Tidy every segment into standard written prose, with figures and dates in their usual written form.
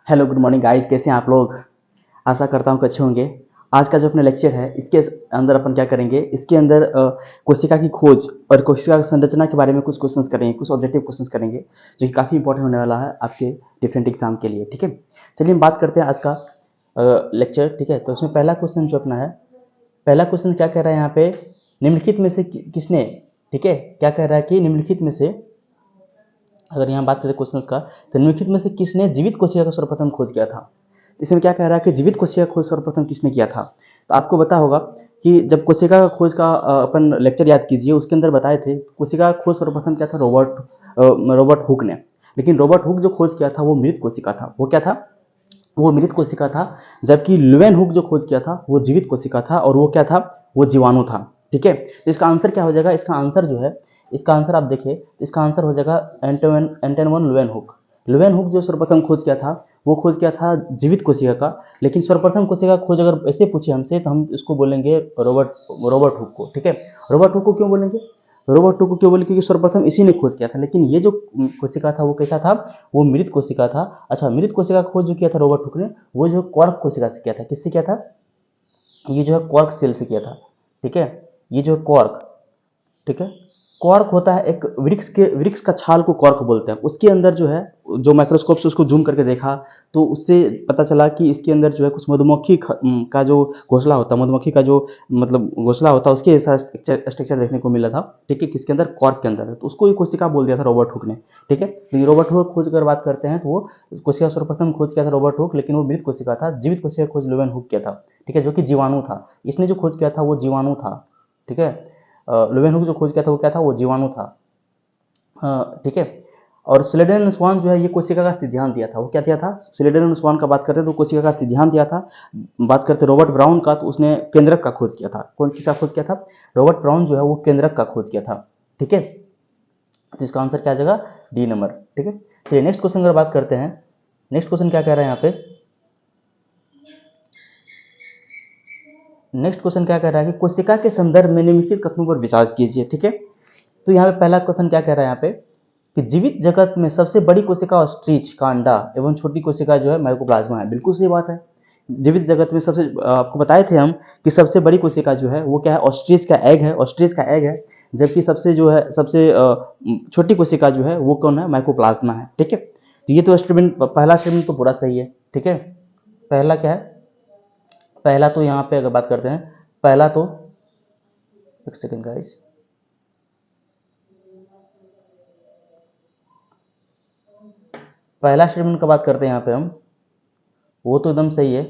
Hello good morning guys, कैसे हैं आप लोग। आशा करता हूँ कि अच्छे होंगे। आज का जो अपना लेक्चर है इसके अंदर अपन क्या करेंगे, इसके अंदर कोशिका की खोज और कोशिका की संरचना के बारे में कुछ क्वेश्चंस करेंगे, कुछ ऑब्जेक्टिव क्वेश्चंस करेंगे जो कि काफ़ी इंपॉर्टेंट होने वाला है आपके डिफरेंट एग्जाम के लिए। ठीक है, चलिए हम बात करते हैं आज का लेक्चर। ठीक है, तो उसमें पहला क्वेश्चन जो अपना है, पहला क्वेश्चन क्या कह रहा है यहाँ पे, निम्नलिखित में से किसने, ठीक है, क्या कह रहा है कि निम्नलिखित में से, अगर यहाँ बात करें क्वेश्चंस का, तो निम्नलिखित में से किसने जीवित कोशिका का सर्वप्रथम खोज किया था। इसमें क्या कह रहा है कि जीवित कोशिका खोज सर्वप्रथम किसने किया था। तो आपको पता होगा कि जब कोशिका का खोज का अपन लेक्चर याद कीजिए, उसके अंदर बताए थे कोशिका का खोज सर्वप्रथम क्या था, रॉबर्ट हुक ने। लेकिन रॉबर्ट हुक जो खोज किया था वो मृत कोशिका था। वो क्या था, वो मृत कोशिका था। जबकि लुवेन हुक जो खोज किया था वो जीवित कोशिका था, और वो क्या था, वो जीवाणु था। ठीक है, तो इसका आंसर क्या हो जाएगा, इसका आंसर जो है, इसका आंसर आप देखिए, इसका आंसर हो जाएगा एंटन वन लुवेन हुक। लुवेन हुक जो सर्वप्रथम खोज किया था वो खोज किया था जीवित कोशिका का। लेकिन सर्वप्रथम कोशिका खोज अगर ऐसे पूछे हमसे तो हम इसको बोलेंगे रॉबर्ट हुक को। ठीक है, रॉबर्ट हुक को क्यों बोलेंगे, रॉबर्ट हुक को क्यों बोले, क्योंकि सर्वप्रथम इसी ने खोज किया था। लेकिन ये जो कोशिका था वो कैसा था, वो मृत कोशिका था। अच्छा, मृत कोशिका खोज जो किया था रॉबर्ट हुक ने, वो जो कॉर्क कोशिका से किया था। किससे किया था, ये जो है कॉर्क सेल से किया था। ठीक है, ये जो है कॉर्क, ठीक है, कॉर्क होता है एक वृक्ष का छाल को कॉर्क बोलते हैं। उसके अंदर जो है, जो माइक्रोस्कोप से उसको जूम करके देखा तो उससे पता चला कि इसके अंदर जो है कुछ मधुमक्खी का जो घोंसला होता है, मधुमक्खी का जो मतलब घोंसला होता है, उसके ऐसा स्ट्रक्चर देखने को मिला था। ठीक है, किसके अंदर, कॉर्क के अंदर। तो उसको ये कोशिका बोल दिया था रॉबर्ट हुक ने। ठीक है, तो रॉबर्ट हुक खोज कर बात करते हैं तो वो कोशिका सर्वप्रथम खोज किया था रॉबर्ट हुक, लेकिन वो मृत कोशिका था। जीवित कोशिका खोज लुवेन हुक किया था। ठीक है, जो कि जीवाणु था। इसने जो खोज किया था वो जीवाणु था। ठीक है, लुवेन हुक जो खोज किया था वो क्या था, वो जीवाणु था। ठीक है, और स्लेडन स्वान जो है ये कोशिका का सिद्धांत दिया था। वो क्या दिया था, स्लेडन स्वान का बात करते हैं तो कोशिका का सिद्धांत दिया था। बात करते रॉबर्ट ब्राउन का, तो उसने केंद्रक का खोज किया था। कौन किसका खोज किया था, रॉबर्ट ब्राउन जो है वो केंद्रक का खोज किया था। ठीक है, तो इसका आंसर क्या आ जाएगा, डी नंबर। ठीक है, चलिए नेक्स्ट क्वेश्चन अगर बात करते हैं, नेक्स्ट क्वेश्चन क्या कह रहा है यहाँ पे, नेक्स्ट क्वेश्चन क्या कह रहा है कि कोशिका के संदर्भ में निम्नलिखित कथनों पर विचार कीजिए। ठीक है, तो यहाँ पे पहला क्वेश्चन क्या कह रहा है यहाँ पे कि जीवित जगत में सबसे बड़ी कोशिका ऑस्ट्रिच का अंडा एवं छोटी कोशिका जो है माइकोप्लाज्मा है। बिल्कुल सही बात है। जीवित जगत में सबसे, आपको बताए थे हम कि सबसे बड़ी कोशिका जो है वो क्या है, ऑस्ट्रिच का एग है, ऑस्ट्रिच का एग है। जबकि सबसे जो है, सबसे छोटी कोशिका जो है वो कौन है, माइकोप्लाज्मा है। ठीक है, तो ये तो स्टेटमेंट, पहला स्टेटमेंट तो पूरा सही है। ठीक है, पहला क्या है, पहला तो यहाँ पे अगर बात करते हैं, पहला तो, एक सेकेंड गाइस, पहला स्टेटमेंट का बात करते हैं यहाँ पे हम, वो तो एकदम सही है।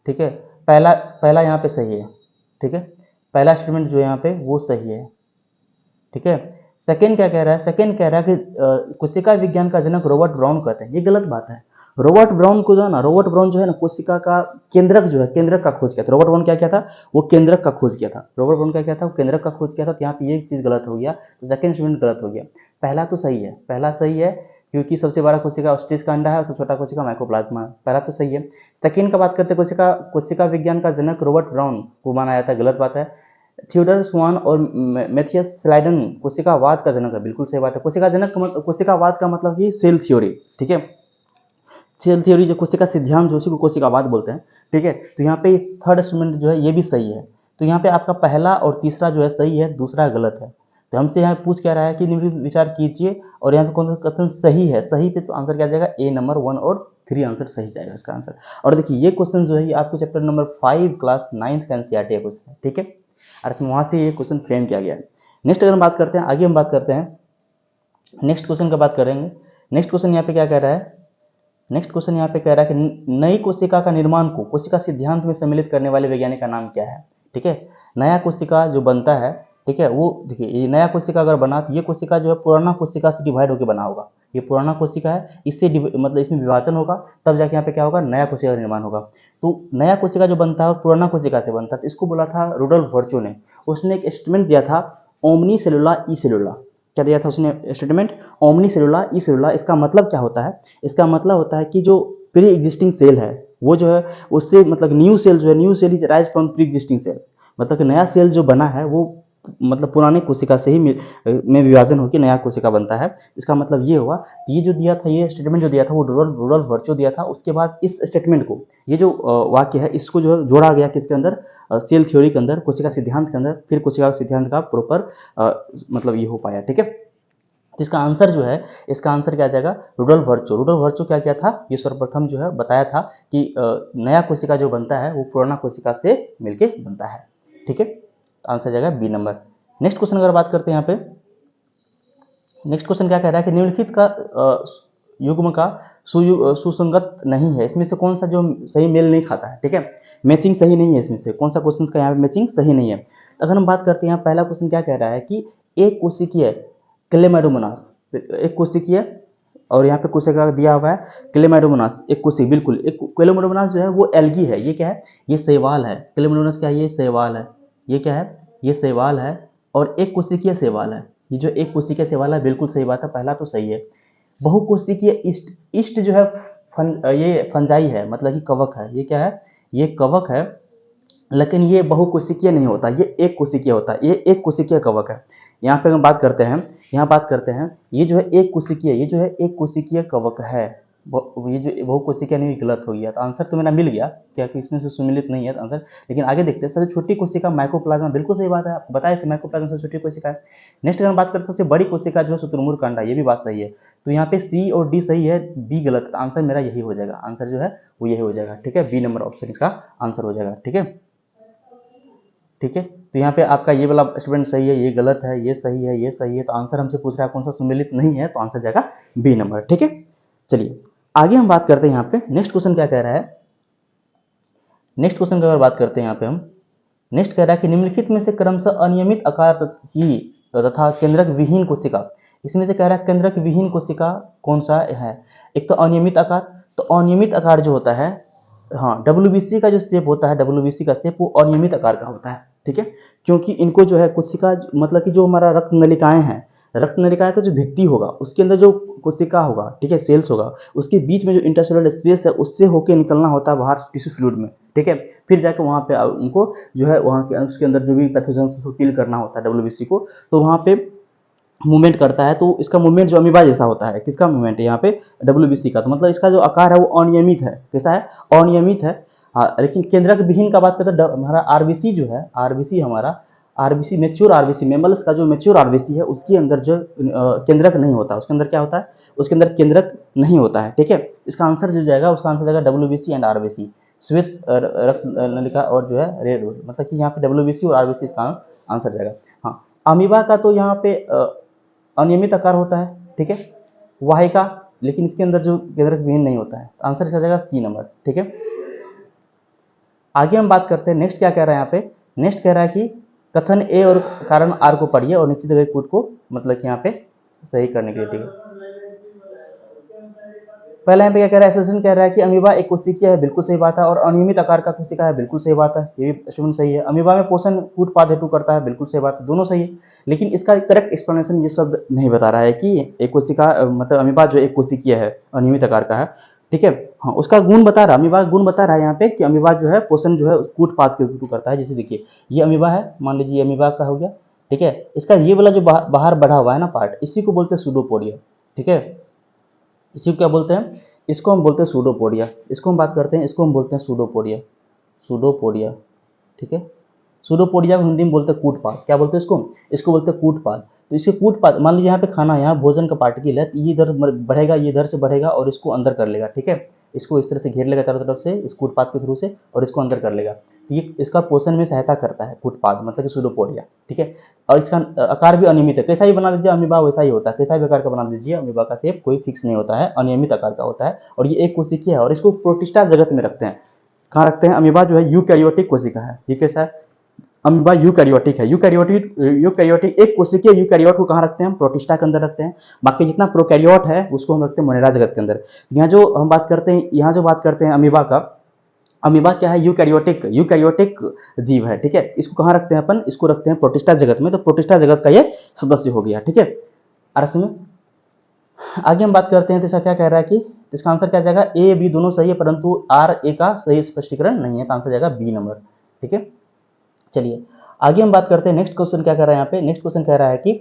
ठीक है, पहला पहला यहाँ पे सही है। ठीक है, पहला स्टेटमेंट जो है यहाँ पे वो सही है। ठीक है, सेकंड क्या कह रहा है, सेकंड कह रहा है कि कोशिका विज्ञान का जनक रॉबर्ट ब्राउन कहते हैं। ये गलत बात है। रॉबर्ट ब्राउन को जो है ना, रॉबर्ट ब्राउन जो है ना, कोशिका का केंद्रक जो है, केंद्रक का खोज किया था। रॉबर्ट ब्राउन क्या किया था, वो केंद्रक का खोज किया था। रॉबर्ट ब्राउन क्या किया था, वो केंद्रक का खोज किया था। तो यहाँ पे ये चीज गलत हो गया, तो सेकंड स्टेटमेंट गलत हो गया। पहला तो सही है, पहला सही है, क्योंकि सबसे बड़ा कोशिका ऑस्ट्रिच का अंडा है और सबसे छोटा कोशिका माइकोप्लाज्मा है। पहला तो सही है। सेकंड का बात करते, कोशिका कोशिका विज्ञान का जनक रॉबर्ट ब्राउन को माना जाता है, गलत बात है। थियोडर स्वान और मैथियस स्लाइडन कोशिकावाद का जनक है। बिल्कुल सही बात है। कोशिका जनक, कोशिकावाद का मतलब ही सेल थ्योरी। ठीक है, सेल थ्योरी जो कोशिका सिद्धांत जो, उसी को कोशिकावाद बोलते हैं। ठीक है, तो यहाँ पे थर्ड स्टेटमेंट जो है ये भी सही है। तो यहाँ पे आपका पहला और तीसरा जो है सही है, दूसरा गलत है। तो हमसे यहाँ पूछ क्या रहा है कि निम्नलिखित विचार कीजिए, और यहाँ पे कौन सा कथन सही है, सही पे तो आंसर क्या जाएगा, ए नंबर 1 और 3 आंसर सही जाएगा इसका आंसर। और देखिए ये क्वेश्चन जो है ये आपको चैप्टर नंबर 5 क्लास 9th का एनसीईआरटी क्वेश्चन है। ठीक है, और इसमें वहाँ से ये क्वेश्चन फ्रेम किया गया है। नेक्स्ट अगर हम बात करते हैं, आगे हम बात करते हैं, नेक्स्ट क्वेश्चन का बात करेंगे। नेक्स्ट क्वेश्चन यहाँ पे क्या कह रहा है, नेक्स्ट क्वेश्चन यहाँ पे कह रहा है कि नई कोशिका का निर्माण को कोशिका सिद्धांत में सम्मिलित करने वाले वैज्ञानिक का नाम क्या है। ठीक है, नया कोशिका जो बनता है, ठीक है, वो देखिए ये नया कोशिका अगर बना तो ये कोशिका जो है पुराना कोशिका से डिवाइड होकर बना होगा। ये पुराना कोशिका है, इससे मतलब इसमें विभाजन होगा, तब जाके यहाँ पे क्या होगा, नया कोशिका का निर्माण होगा। तो नया कोशिका जो बनता है पुराना कोशिका से बनता है, तो इसको बोला था रुडोल्फ वर्चो ने। उसने एक स्टेटमेंट दिया था, ओमनी सेलुला ई सेलुला। क्या दिया था उसने स्टेटमेंट, ओमनी सेलुला ई सेलुला। इसका मतलब क्या होता है, इसका मतलब होता है कि जो प्री एग्जिस्टिंग सेल है वो जो है उससे, मतलब न्यू सेल जो है, new cell is rise from pre existing cell. मतलब कि नया सेल जो बना है वो मतलब पुराने कोशिका से ही में विभाजन होकर नया कोशिका बनता है। इसका मतलब ये हुआ कि ये जो दिया था, ये स्टेटमेंट जो दिया था वो रूरल वर्चो दिया था। उसके बाद इस स्टेटमेंट को, ये जो वाक्य है, इसको जो है जोड़ा गया किसके अंदर, सेल थ्योरी के अंदर, कोशिका सिद्धांत के अंदर, फिर कोशिका सिद्धांत का प्रॉपर मतलब ये हो पाया। ठीक है, तो इसका आंसर जो है, इसका आंसर क्या आ जाएगा, रूडल वर्चो। रूडल वर्चो क्या किया था, ये सर्वप्रथम जो है बताया था कि नया कोशिका जो बनता है वो पुराना कोशिका से मिलके बनता है। ठीक है, आंसर आ जाएगा बी नंबर। नेक्स्ट क्वेश्चन अगर बात करते हैं यहाँ पे, नेक्स्ट क्वेश्चन क्या कह रहा है कि निम्नलिखित का युग्म का सुसंगत नहीं है, इसमें से कौन सा जो सही मेल नहीं खाता है। ठीक है, मैचिंग सही नहीं है, इसमें से कौन सा क्वेश्चन का यहाँ पे मैचिंग सही नहीं है। तो अगर हम बात करते हैं यहाँ, पहला क्वेश्चन क्या कह रहा है कि एक कोशिकीय क्लेमाइडोमोनास, एक कोशिकीय, और यहाँ पे कोशिका दिया हुआ है क्लेमाइडोमोनास, एक कोशिक, बिल्कुल एक क्लेमाइडोमोनास जो है वो एल्गी है। ये क्या है, ये शैवाल है। क्लेमाइडोमोनास क्या है, ये शैवाल है। ये क्या है, ये शैवाल है, और एक कोशिकीय शैवाल है। ये जो एक कोशिकीय शैवाल है, बिल्कुल सही बात है, पहला तो सही है। बहुकोशिकीय इष्ट, इष्ट जो है ये फंजाई है, मतलब कि कवक है। ये क्या है, ये कवक है, लेकिन ये बहुकोशिकीय नहीं होता, ये एक कोशिकीय होता है। ये एक कोशिकीय कवक है। यहाँ पे हम बात करते हैं, यहाँ बात करते हैं, ये जो है एक कोशिकीय, ये जो है एक कोशिकीय कवक है। ये जो बहुकोशिकीय नहीं, गलत हो गया। तो आंसर तो मेरा मिल गया क्या कि इसमें से सुमिलित नहीं है आंसर। लेकिन आगे देखते हैं, सबसे छोटी कोशिका माइकोप्लाज्मा, बिल्कुल सही बात है, आपको बताया कि माइकोप्लाज्मा सबसे छोटी कोशिका है। नेक्स्ट अगर हम बात करते हैं सबसे बड़ी कोशिका जो है शुतुरमुर्ग कांडा, ये भी बात सही है। तो यहाँ पे सी और डी सही है, बी गलत है। आंसर मेरा यही हो जाएगा, आंसर जो है वो यही हो जाएगा। ठीक है, बी नंबर ऑप्शन इसका आंसर हो जाएगा। ठीक है, ठीक है, तो यहाँ पे आपका ये वाला स्टूडेंट सही है, ये गलत है, ये सही है, ये सही है। तो आंसर हमसे पूछ रहा है कौन सा सुमेलित नहीं है, तो आंसर जाएगा बी नंबर। ठीक है, चलिए आगे हम बात करते हैं। यहाँ पे नेक्स्ट क्वेश्चन क्या कह रहा है, नेक्स्ट क्वेश्चन की अगर बात करते हैं यहाँ पे हम, नेक्स्ट कह रहा है कि निम्नलिखित में से क्रमशः अनियमित आकार की तथा केंद्रक विहीन कोशिका, इसमें से कह रहा है केंद्रक विहीन कोशिका कौन सा है। एक तो अनियमित आकार, तो अनियमित आकार जो होता है, हाँ, डब्ल्यूबीसी का जो शेप होता है, डब्ल्यूबीसी का शेप वो अनियमित आकार का होता है। ठीक है, क्योंकि इनको जो है कोशिका, मतलब कि जो हमारा रक्त नलिकाएं हैं, रक्त नलिकाएं का जो भित्ति होगा उसके अंदर जो कोशिका होगा, ठीक है, सेल्स होगा, उसके बीच में जो इंटरसेलुलर स्पेस है उससे होकर निकलना होता है बाहर टिश्यू फ्लूइड में। ठीक है, फिर जाकर वहाँ पे उनको जो है वहाँ के उसके अंदर जो भी पैथोजेंस उसको किल करना होता है डब्ल्यूबीसी को, तो वहाँ पे मूवमेंट करता है। तो इसका मूवमेंट जो अमीबा जैसा होता है, किसका मूवमेंट है यहाँ पे, डब्ल्यूबीसी का। तो मतलब इसका जो आकार है वो अनियमित है। कैसा है, अनियमित है। हाँ, लेकिन केंद्रक विहीन का बात करते हैं, हमारा आरबीसी जो है, आरबीसी हमारा, आरबीसी मेच्योर आरबीसी, मेमल्स का जो मेच्योर आरबीसी है उसके अंदर जो केंद्रक नहीं होता, उसके अंदर क्या होता है, उसके अंदर केंद्रक नहीं होता है। ठीक है, इसका आंसर जो जाएगा, उसका आंसर जाएगा डब्ल्यूबीसी एंड आरबीसी, श्वेत रक्त नलिका और जो है रेड, मतलब कि यहाँ पे डब्ल्यूबीसी और आरबीसी इसका आंसर जाएगा। हाँ, अमीबा का तो यहाँ पे अनियमित आकार होता है। ठीक है, वाहिका, लेकिन इसके अंदर जो केंद्रक विहीन नहीं होता है। आंसर इसका जाएगा सी नंबर। ठीक है, आगे हम बात करते हैं, नेक्स्ट क्या कह रहा है यहाँ पे, नेक्स्ट कह रहा है कि कथन ए और कारण आर को पढ़िए और निश्चित गए कूट को मतलब कि यहाँ पे सही करने के लिए। ठीक है, पहले यहाँ पे क्या कह रहा है, एसेशन कह रहा है कि अमीबा एक कोशिकीय है, बिल्कुल सही बात है, और अनियमित आकार का कोशिका है, बिल्कुल सही बात है, ये भी स्टूडेंट सही है। अमीबा में पोषण कूट पाद हेतु करता है, बिल्कुल सही बात है, दोनों सही है। लेकिन इसका करेक्ट एक्सप्लेनेशन ये शब्द नहीं बता रहा है कि एक कोशिका मतलब अमीबा जो एक कोशिकीय है, अनियमित आकार का है। ठीक है, हाँ, उसका गुण बता रहा है, अमीबा गुण बता रहा है यहाँ पे कि अमीबा जो है पोषण जो है कूट पाद के हेतु करता है। जैसे देखिए ये अमीबा है, मान लीजिए ये अमीबा का हो गया। ठीक है, इसका ये वाला जो बाहर बढ़ा हुआ है ना पार्ट, इसी को बोलते हैं सूडोपोडिया। ठीक है, इसी को क्या बोलते हैं, इसको हम बोलते हैं सूडोपोडिया। इसको हम बात करते हैं, इसको हम बोलते हैं सूडोपोडिया, सूडोपोडिया। ठीक है, सूडोपोडिया को हिंदी में बोलते हैं कूटपाद। क्या बोलते हैं इसको, इसको बोलते हैं कूटपाद। तो इसे कूटपाद, मान लीजिए यहाँ पे खाना, यहाँ भोजन का पार्टिकल है, ये इधर बढ़ेगा, ये इधर से बढ़ेगा और इसको अंदर कर लेगा। ठीक है, इसको इस तरह से घेर लेगा चारों तरफ से इस कूटपाद के थ्रू से, और इसको अंदर कर लेगा। तो ये इसका पोषण में सहायता करता है कूटपाद, मतलब कि सूडोपोडिया। ठीक है, और इसका आकार भी अनियमित है, कैसा ही बना दीजिए अमीबा वैसा ही होता है, कैसा भी आकार का बना दीजिए, अमीबा का शेप कोई फिक्स नहीं होता है, अनियमित आकार का होता है। और ये एक कोशिकीय है, और इसको प्रोटिस्टा जगत में रखते हैं। कहाँ रखते हैं, अमीबा जो है यूकैरियोटिक कोशिका है। ये कैसा है, अमीबा यूकैरियोटिक है। यूकैरियोटिक एक कोशिकीय यूकैरियोट को कहाँ रखते हैं हम, प्रोटिस्टा के अंदर रखते हैं। बाकी जितना प्रोकैरियोट है उसको हम रखते हैं मोनेरा जगत के अंदर। यहाँ जो हम बात करते हैं, यहाँ जो बात करते हैं अमीबा का, अमीबा क्या है, यूकैरियोटिक जीव है। ठीक है, इसको कहाँ रखते हैं अपन, इसको रखते हैं प्रोटिस्टा जगत में। तो प्रोटिस्टा जगत का ये सदस्य हो गया। ठीक है, अरस में आगे हम बात करते हैं, तो इसका क्या कह रहा है कि इसका आंसर क्या जाएगा, ए बी दोनों सही है, परंतु आर ए का सही स्पष्टीकरण नहीं है, तो आंसर जाएगा बी नंबर। ठीक है, चलिए आगे हम बात करते हैं नेक्स्ट क्वेश्चन क्या कह रहा है यहाँ पे। नेक्स्ट क्वेश्चन कह रहा है कि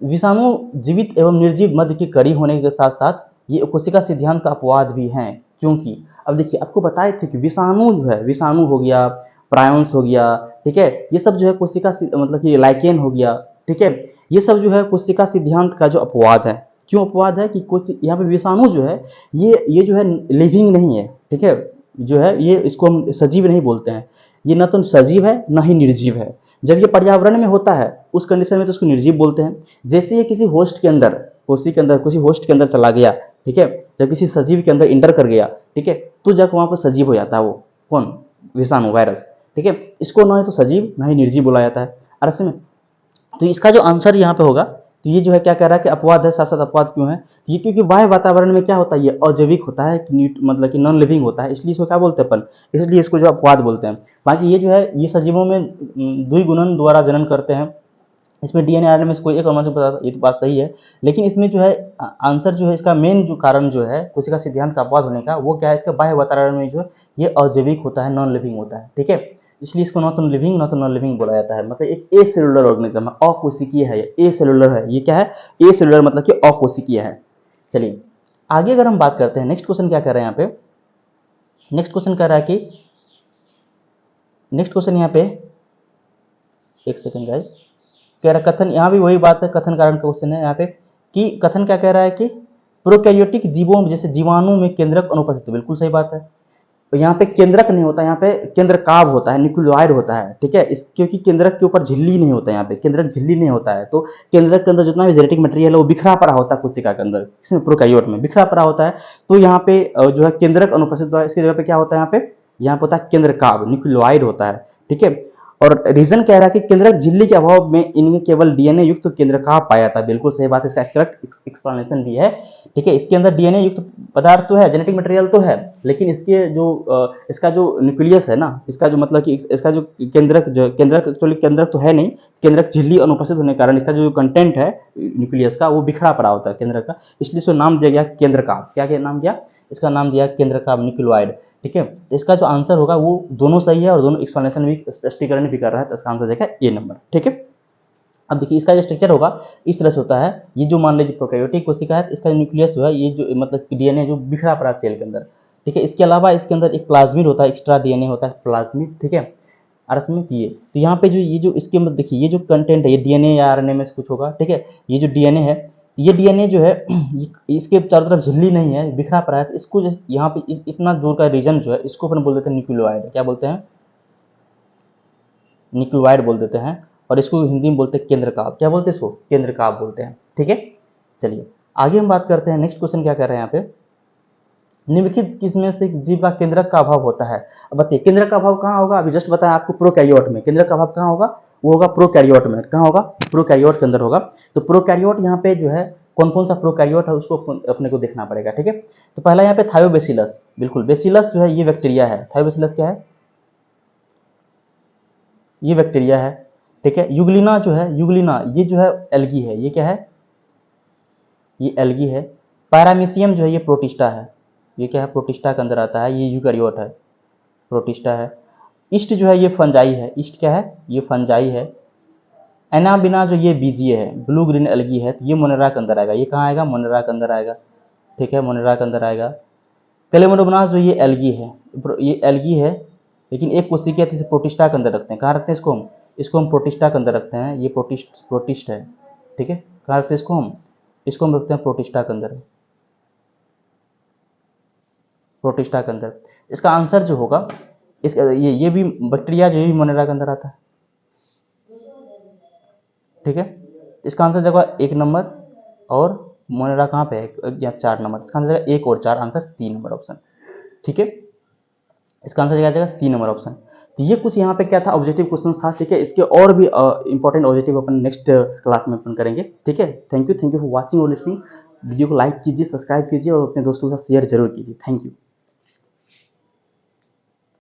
विषाणु जीवित एवं निर्जीव मध्य के कड़ी होने के साथ साथ ये कोशिका सिद्धांत का अपवाद भी हैं, क्योंकि अब देखिए आपको बताए थे कि विषाणु जो है, विषाणु हो गया, प्रायंस हो गया, ठीक है, ये सब जो है कोशिका मतलब कि लाइकेन हो गया, ठीक है, ये सब जो है कोशिका सिद्धांत का जो अपवाद है। क्यों अपवाद है कि यहाँ पे विषाणु जो है ये जो है लिविंग नहीं है, ठीक है, जो है ये इसको हम सजीव नहीं बोलते हैं, ये न तो सजीव है न ही निर्जीव है। जब ये पर्यावरण में होता है उस कंडीशन में तो उसको निर्जीव बोलते हैं। जैसे ये किसी होस्ट के अंदर, किसी होस्ट के अंदर चला गया, ठीक है, जब किसी सजीव के अंदर इंटर कर गया, ठीक है, तो जब वहां पर सजीव हो जाता है वो कौन, विषाणु, वायरस, ठीक है, इसको न तो सजीव न ही निर्जीव बोला जाता है अरसे में। तो इसका जो आंसर यहाँ पे होगा, तो ये जो है क्या कह रहा है कि अपवाद है, साथ साथ अपवाद क्यों है, ये क्योंकि बाह्य वातावरण में क्या होता है, ये अजैविक होता है, मतलब कि नॉन लिविंग होता है, इसलिए इसको क्या बोलते हैं अपन, इसलिए इसको जो अपवाद बोलते हैं। बाकी ये जो है ये सजीवों में द्विगुणन द्वारा जनन करते हैं, इसमें डीएनए आरएनए में कोई एक अनुमान पता, ये तो बात सही है, लेकिन इसमें जो है आंसर जो है इसका मेन जो कारण जो है कोशिका सिद्धांत का अपवाद होने का, वो क्या है, इसका बाह्य वातावरण में जो है ये अजैविक होता है, नॉन लिविंग होता है, ठीक है, इसलिए इसको not living not non living बोला जाता है। मतलब एक ए सेलुलर ऑर्गेनिज्म है, अकोशिकीय है, ए सेलुलर है, ये क्या है, ए सेलुलर मतलब कि अकोशिकीय है। चलिए आगे अगर हम बात करते हैं, नेक्स्ट क्वेश्चन क्या कर रहे हैं यहाँ पे, नेक्स्ट क्वेश्चन कह रहा है कि नेक्स्ट क्वेश्चन यहाँ पे, एक सेकंड गाइस, कह रहा कथन, यहाँ भी वही बात है, कथन कारण का क्वेश्चन है यहाँ पे कि कथन क्या कह रहा है कि प्रोकैरियोटिक जीवों में जैसे जीवाणु में केंद्रक अनुपस्थित, बिल्कुल सही बात है। तो यहाँ पे केंद्रक नहीं होता, यहाँ पे केंद्रकाभ होता है, न्यूक्लियोइड होता है, ठीक है, क्योंकि केंद्रक के ऊपर झिल्ली नहीं होता, यहाँ पे केंद्रक झिल्ली नहीं होता है, तो केंद्रक के अंदर जितना भी जेनेटिक मटेरियल है वो बिखरा पड़ा होता है कोशिका के अंदर, इसमें प्रोकैरियोट में बिखरा पड़ा होता है। तो यहाँ पे जो है केंद्रक अनुपस्थित होता है, इसकी जगह पे क्या होता है, यहाँ पे होता है केंद्रकाभ, न्यूक्लियोइड होता है, ठीक है। और रीजन कह रहा है कि केंद्रक झिल्ली के अभाव में इनमें केवल डीएनए युक्त केंद्रकाभ पाया जाता है, बिल्कुल सही बात है, इसका करेक्ट एक्सप्लेनेशन भी है, ठीक है। इसके अंदर डीएनए युक्त पदार्थ तो है, जेनेटिक मटेरियल तो है, लेकिन इसके जो इसका जो न्यूक्लियस है ना, इसका जो मतलब कि इसका जो केंद्रक एक्चुअली केंद्रक तो है नहीं, केंद्रक झिल्ली अनुपस्थित होने के कारण इसका जो कंटेंट है न्यूक्लियस का वो बिखरा पड़ा होता है केंद्रक का, इसलिए इसको नाम दिया गया केंद्रकाभ। क्या नाम दिया इसका, नाम दिया केंद्रकाभ, न्यूक्लियोइड, ठीक है। इसका जो आंसर होगा वो दोनों सही है और दोनों एक्सप्लेनेशन भी, स्पष्टीकरण भी कर रहा है, तो इसका आंसर देखा ए नंबर, ठीक है। अब देखिए इसका जो स्ट्रक्चर होगा इस तरह से होता है, ये जो मान लीजिए प्रोकैरियोटिक कोशिका है, इसका न्यूक्लियस जो है ये जो मतलब डीएनए जो बिखरा पड़ा सेल के अंदर, ठीक है। इसके अलावा इसके अंदर एक प्लाज्मिड होता है, एक्स्ट्रा डीएनए होता है प्लाज्मिड, ठीक है, अरस्मित ये, तो यहाँ पे जो ये जो इसके मतलब देखिए ये जो कंटेंट है ये डीएनए या आरएनए में से कुछ होगा, ठीक है। ये जो डीएनए है, ये डीएनए जो है इसके चारों तरफ झिल्ली नहीं है, बिखरा पड़ा है, तो इसको यहाँ पे इतना दूर का रीजन जो है इसको अपन बोल देते हैं न्यूक्लियोइड, क्या बोलते हैं, न्यूक्लियोइड बोल देते हैं, और इसको हिंदी में बोलते हैं केंद्रकाभ, क्या बोलते हैं इसको, केंद्रकाभ बोलते हैं, ठीक है। चलिए आगे हम बात करते हैं, नेक्स्ट क्वेश्चन क्या कर रहे हैं यहाँ पे, निम्नलिखित किसमें से जीव का केंद्रक का अभाव होता है। अब बताइए केंद्रक का अभाव कहाँ होगा, अभी जस्ट बताया आपको प्रोकैरियोट में, केंद्रक का अभाव कहाँ होगा, वो होगा प्रोकैरियोट में, कहाँ होगा, प्रोकैरियोट के अंदर होगा। तो प्रोकैरियोट यहाँ पे जो है कौन कौन सा प्रोकैरियोट है उसको अपने को देखना पड़ेगा, ठीक है। तो पहला यहाँ पे थायोबैसिलस, बिल्कुल बेसिलस जो है ये बैक्टीरिया है, थायोबैसिलस क्या है, ये बैक्टीरिया है, ठीक है। यूग्लिना जो है, यूग्लिना ये जो है एल्गी है, ये क्या है, ये एल्गी है। पैरामीशियम जो है ये प्रोटिस्टा है, ये क्या है, प्रोटिस्टा के अंदर आता है, ये यूकैरियोट है, प्रोटिस्टा है। ईस्ट जो है ये फंजाई है, ईस्ट क्या है, ये फंजाई है। एनाबिना जो ये बीजीय है, ब्लू ग्रीन एल्गी है, तो ये मोनेरा के अंदर आएगा, ये कहाँ आएगा, मोनेरा के अंदर आएगा, ठीक है, मोनेरा के अंदर आएगा। कैलेमोडोमोनास जो ये एल्गी है, ये एल्गी है, लेकिन एक कोशिका इसे प्रोटिस्टा के अंदर रखते हैं, कहाँ रखते हैं इसको हम प्रोटिस्टा के अंदर रखते हैं, ये प्रोटिस्ट है, ठीक है। कहाँ रखते हैं इसको हम रखते हैं प्रोटिस्टा के अंदर, प्रोटिस्टा के अंदर। इसका आंसर जो होगा ये भी बैक्टीरिया जो है मोनेरा के अंदर आता है, ठीक है। इसका आंसर जगह 1 नंबर, और मोनेरा कहाँ पे है, या 4 नंबर, इसका आंसर जगह 1 और 4, आंसर सी नंबर ऑप्शन, ठीक है। इसका आंसर जगह सी नंबर ऑप्शन। तो ये कुछ यहाँ पे क्या था, ऑब्जेक्टिव क्वेश्चन था, ठीक है। इसके और भी इंपॉर्टेंट ऑब्जेक्टिव अपन नेक्स्ट क्लास में अपन करेंगे, ठीक है। थैंक यू फॉर वॉचिंग और लिसनिंग। वीडियो को लाइक कीजिए, सब्सक्राइब कीजिए और अपने दोस्तों के साथ शेयर जरूर कीजिए। Thank you.